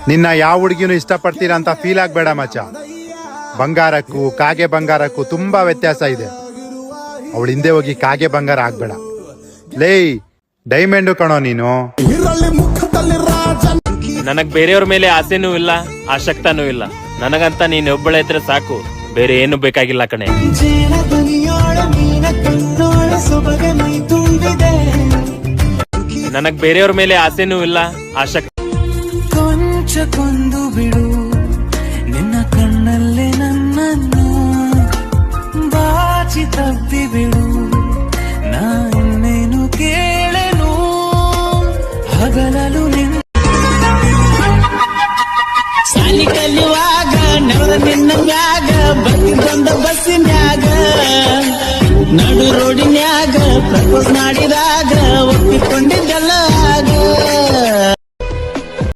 ನಿನ್ನ ಯಾವ ಹುಡುಗಿನೂ ಇಷ್ಟಪಡ್ತೀರಾ ಅಂತ ಫೀಲ್ ಆಗ್ಬೇಡ ಮಚ್ಚ. ಬಂಗಾರಕ್ಕೂ ಕಾಗೆ ಬಂಗಾರಕ್ಕೂ ತುಂಬಾ ವ್ಯತ್ಯಾಸ ಇದೆ. ಅವಳ ಹಿಂದೆ ಹೋಗಿ ಕಾಗೆ ಬಂಗಾರ ಆಗ್ಬೇಡ. ಲೇ ಡೈಮಂಡು ಕಣೋ ನೀನು. ನನಗ್ ಬೇರೆಯವ್ರ ಮೇಲೆ ಆಸೆನೂ ಇಲ್ಲ, ಆಸಕ್ತನೂ ಇಲ್ಲ. ನನಗಂತ ನೀನ್ ಒಬ್ಬಳೆ ಇದ್ರೆ ಸಾಕು, ಬೇರೆ ಏನು ಬೇಕಾಗಿಲ್ಲ ಕಣೆ. ನನಗ್ ಬೇರೆಯವ್ರ ಮೇಲೆ ಆಸೆನೂ ಇಲ್ಲ, ಆಸಕ್ತಿ. ಕೊಂಚ ಬಿಡು ನಿನ್ನ ಕಣ್ಣಲ್ಲೇ ನನ್ನನ್ನು ಬಾಚಿ ತಪ್ಪಿ ಬಿಡು, ನಾನೇನು ಕೇಳೆನು ಹಗಲಲು ನಿನ್ನ ಸಾಲಿ ಕಲಿಯುವಾಗ ನೆವದ ನಿನ್ನ ಮ್ಯಾಗ ಬಂದ ಬಸ್ಸಿನ್ಯಾಗ ನಡು ರೋಡಿನ್ಯಾಗ ಪ್ರಪೋಸ್ ಮಾಡಿದಾಗ ಒಪ್ಪಿಕೊಂಡಿದ್ದಲ್ಲ ಆಗ